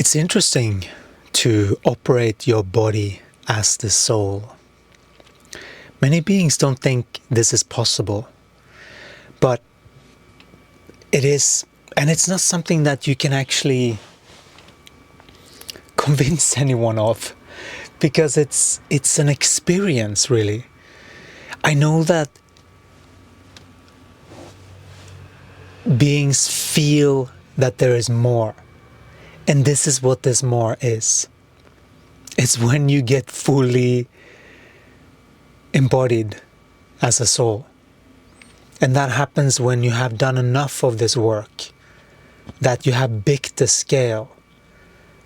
It's interesting to operate your body as the soul. Many beings don't think this is possible, but it is, and it's not something that you can actually convince anyone of, because it's an experience, really. I know that beings feel that there is more, and this is what this more is. It's when you get fully embodied as a soul. And that happens when you have done enough of this work, that you have bigged the scale,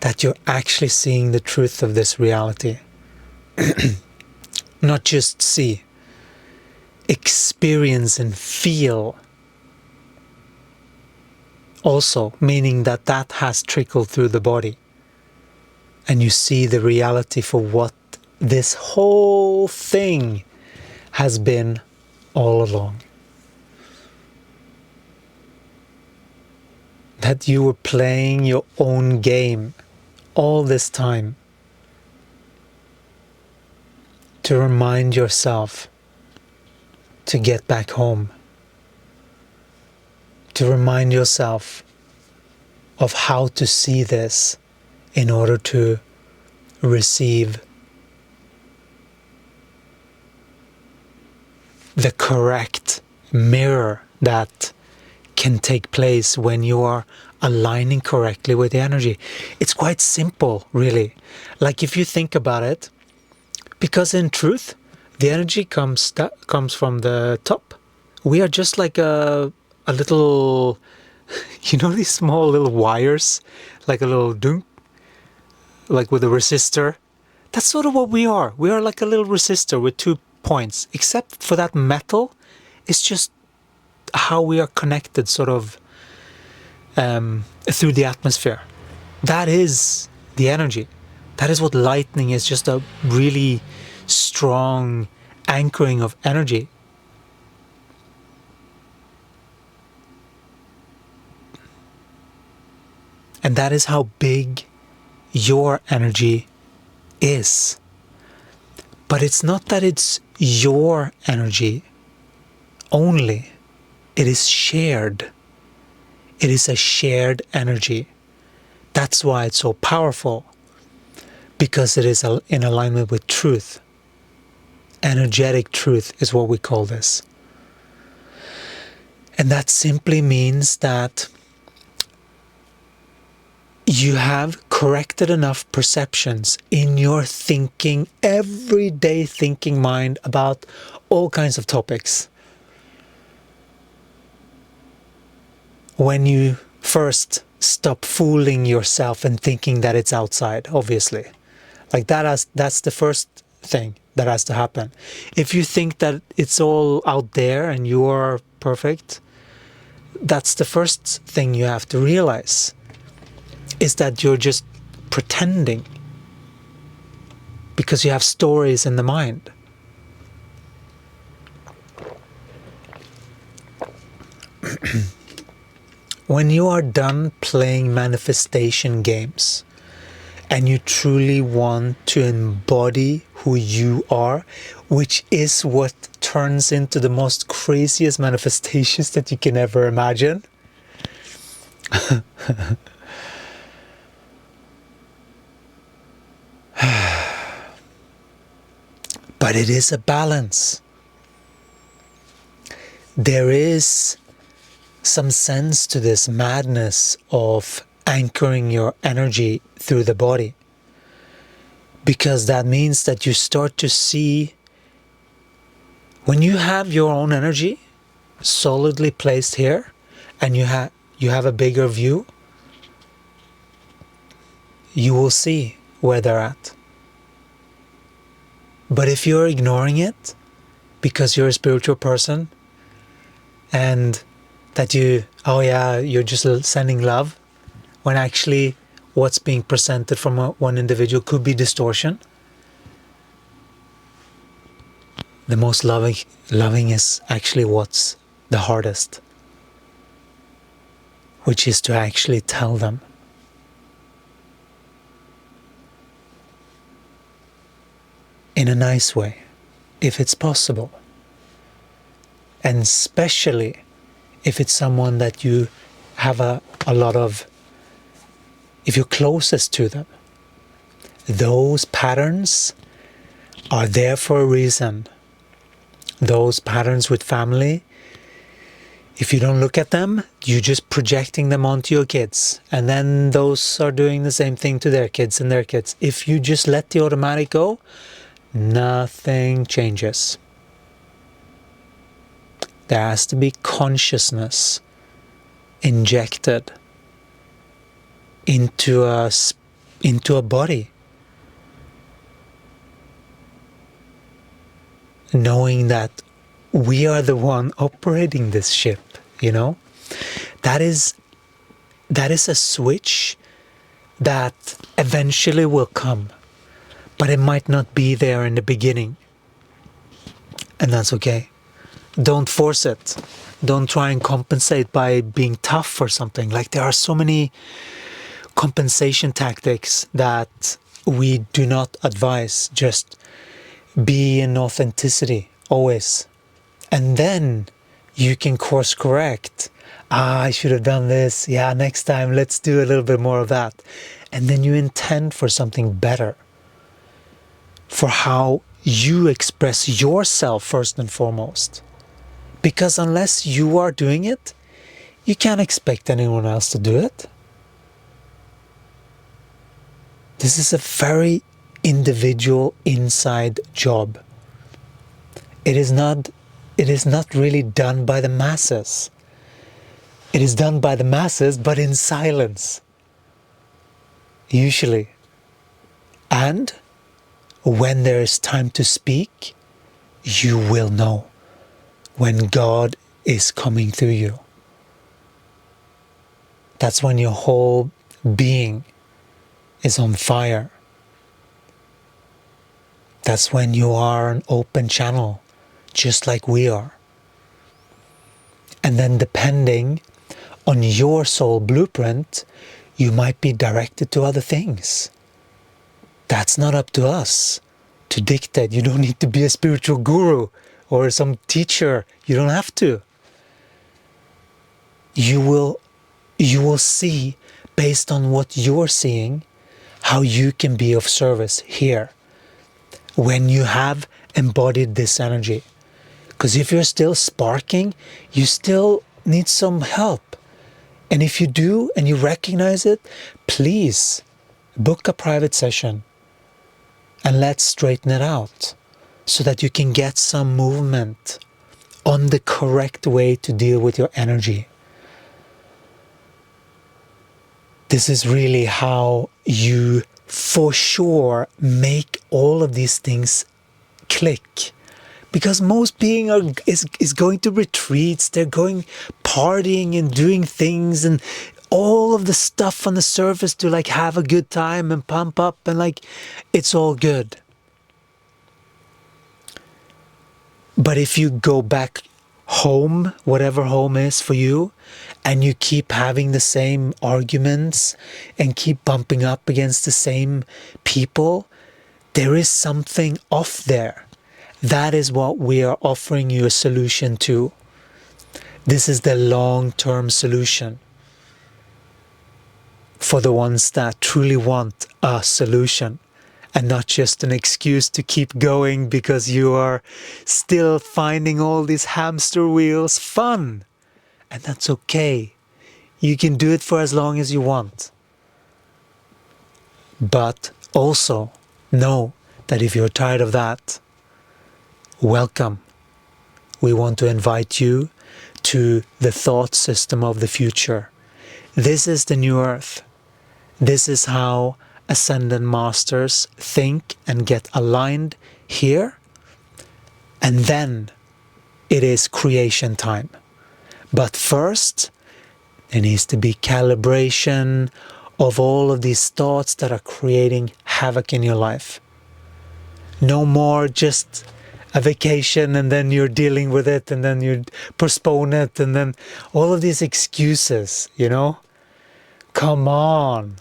that you're actually seeing the truth of this reality. Not just see, experience and feel also, meaning that that has trickled through the body. And you see the reality for what this whole thing has been all along. That you were playing your own game all this time to remind yourself to get back home, to remind yourself of how to see this in order to receive the correct mirror that can take place when you are aligning correctly with the energy. It's quite simple, really. Like if you think about it, because in truth, the energy comes from the top. We are just like a little, you know, these small little wires, like a little dunk, like with a resistor. That's sort of what we are. We are like a little resistor with 2 points, except for that metal. It's just how we are connected sort of through the atmosphere. That is the energy. That is what lightning is, just a really strong anchoring of energy. And that is how big your energy is. But it's not that it's your energy only. It is shared. It is a shared energy. That's why it's so powerful. Because it is in alignment with truth. Energetic truth is what we call this. And that simply means that you have corrected enough perceptions in your thinking, everyday thinking mind about all kinds of topics. When you first stop fooling yourself and thinking that it's outside, obviously. Like that's the first thing that has to happen. If you think that it's all out there and you are perfect, that's the first thing you have to realize, is that you're just pretending because you have stories in the mind. When you are done playing manifestation games and you truly want to embody who you are, which is what turns into the most craziest manifestations that you can ever imagine. But it is a balance. There is some sense to this madness of anchoring your energy through the body, because that means that you start to see, when you have your own energy solidly placed here and you have a bigger view, you will see where they're at. But if you're ignoring it because you're a spiritual person and that you're just sending love, when actually what's being presented from one individual could be distortion. The most loving is actually what's the hardest, which is to actually tell them. a nice way, if it's possible. And especially if it's someone that you have a lot of, if you're closest to them. Those patterns are there for a reason. Those patterns with family, if you don't look at them, you're just projecting them onto your kids. And then those are doing the same thing to their kids and their kids. If you just let the automatic go, nothing changes. There has to be consciousness injected into a body. Knowing that we are the one operating this ship, you know? That is a switch that eventually will come, but it might not be there in the beginning. And that's okay. Don't force it. Don't try and compensate by being tough or something. Like, there are so many compensation tactics that we do not advise. Just be in authenticity always. And then you can course correct. I should have done this. Yeah, next time let's do a little bit more of that. And then you intend for something better. For how you express yourself first and foremost. Because unless you are doing it, you can't expect anyone else to do it. This is a very individual inside job. It is not really done by the masses. It is done by the masses, but in silence. Usually. And when there is time to speak, you will know when God is coming through you. That's when your whole being is on fire. That's when you are an open channel, just like we are. And then depending on your soul blueprint, you might be directed to other things. That's not up to us to dictate. You don't need to be a spiritual guru or some teacher. You don't have to. You will see, based on what you're seeing, how you can be of service here when you have embodied this energy. Because if you're still sparking, you still need some help. And if you do and you recognize it, please book a private session and let's straighten it out so that you can get some movement on the correct way to deal with your energy. This is really how you for sure make all of these things click. Because most being is going to retreats, they're going partying and doing things and all of the stuff on the surface to like have a good time and pump up and like it's all good. But if you go back home, whatever home is for you, and you keep having the same arguments and keep bumping up against the same people, there is something off there. That is what we are offering you a solution to. This is the long-term solution for the ones that truly want a solution and not just an excuse to keep going because you are still finding all these hamster wheels fun. And that's okay. You can do it for as long as you want. But also know that if you're tired of that, welcome. We want to invite you to the thought system of the future. This is the new earth. This is how ascended masters think and get aligned here. And then it is creation time. But first, there needs to be calibration of all of these thoughts that are creating havoc in your life. No more just a vacation and then you're dealing with it and then you postpone it and then all of these excuses, you know? Come on. .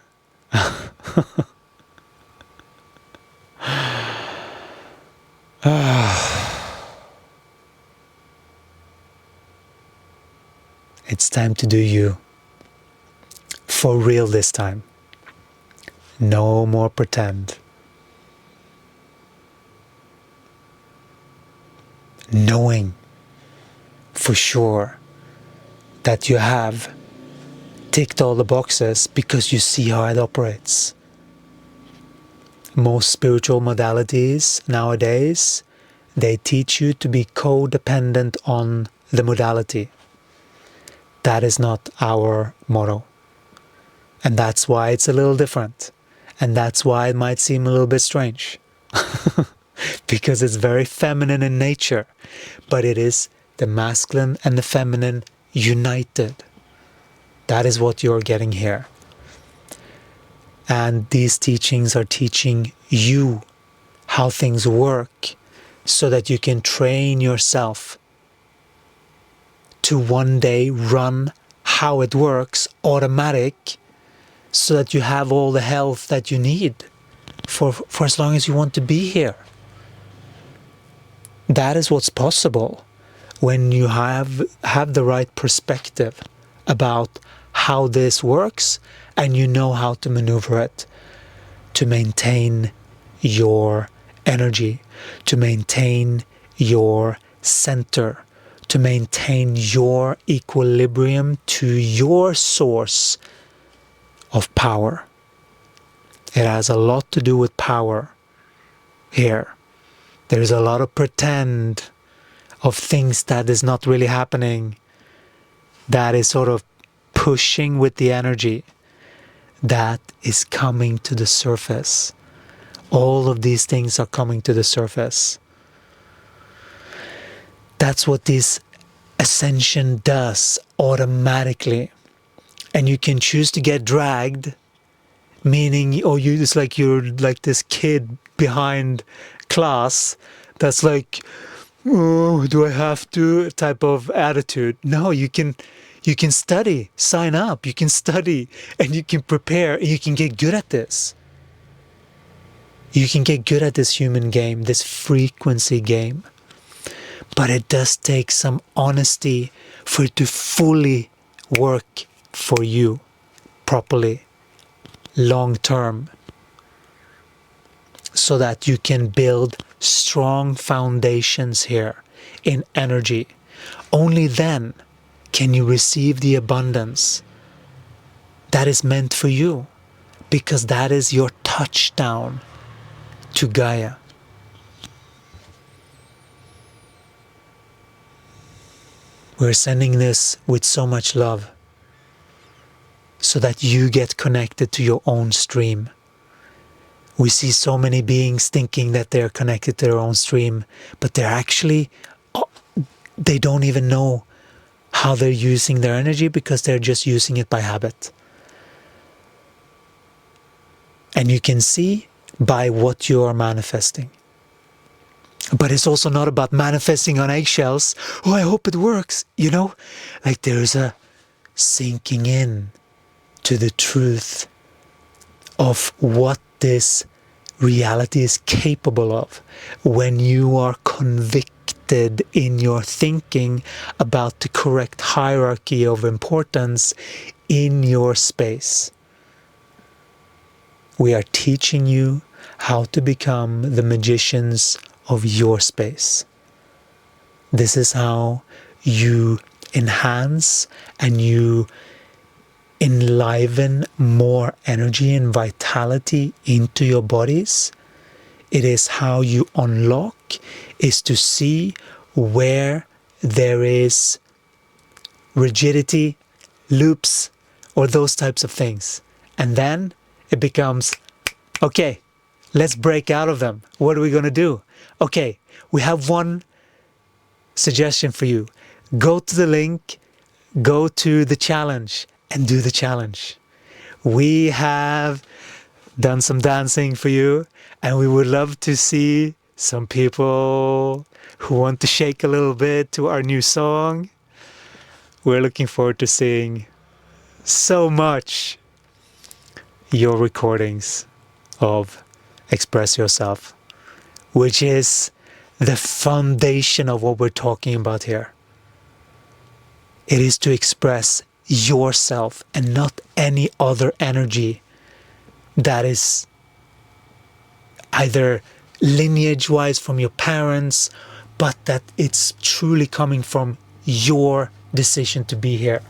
It's time to do you. For real this time. No more pretend. Knowing for sure that you have ticked all the boxes because you see how it operates. Most spiritual modalities nowadays, they teach you to be codependent on the modality. That is not our motto. And that's why it's a little different. And that's why it might seem a little bit strange. Because it's very feminine in nature. But it is the masculine and the feminine united. That is what you're getting here. And these teachings are teaching you how things work so that you can train yourself to one day run how it works automatic, so that you have all the health that you need for as long as you want to be here. That is what's possible when you have the right perspective about how this works, and you know how to maneuver it to maintain your energy, to maintain your center, to maintain your equilibrium to your source of power. It has a lot to do with power here. There's a lot of pretend of things that is not really happening, that is sort of pushing with the energy that is coming to the surface. All of these things are coming to the surface. That's what this ascension does automatically. And you can choose to get dragged, meaning, it's like you're like this kid behind class that's like, oh, do I have to, type of attitude. No, you can study, sign up, you can study, and you can prepare, and you can get good at this. You can get good at this human game, this frequency game. But it does take some honesty for it to fully work for you properly, long term, so that you can build strong foundations here in energy. Only then can you receive the abundance that is meant for you, because that is your touchdown to Gaia. We're sending this with so much love so that you get connected to your own stream. We see so many beings thinking that they're connected to their own stream, but they're actually, they don't even know how they're using their energy, because they're just using it by habit. And you can see by what you are manifesting. But it's also not about manifesting on eggshells. Oh, I hope it works. Like there's a sinking in to the truth of what this reality is capable of when you are convicted in your thinking about the correct hierarchy of importance in your space. We are teaching you how to become the magicians of your space. This is how you enhance and you enliven more energy and vitality into your bodies. It is how you unlock, is to see where there is rigidity, loops, or those types of things. And then it becomes, okay, let's break out of them. What are we going to do? Okay, we have one suggestion for you. Go to the link, go to the challenge, and do the challenge. We have done some dancing for you, and we would love to see some people who want to shake a little bit to our new song. We're looking forward to seeing so much your recordings of Express Yourself, which is the foundation of what we're talking about here. It is to express yourself and not any other energy that is either lineage-wise from your parents, but that it's truly coming from your decision to be here.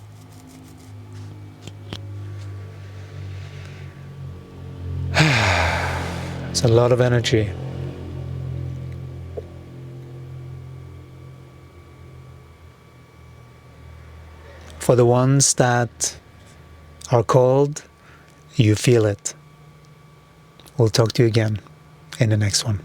It's a lot of energy. For the ones that are called, you feel it. We'll talk to you again in the next one.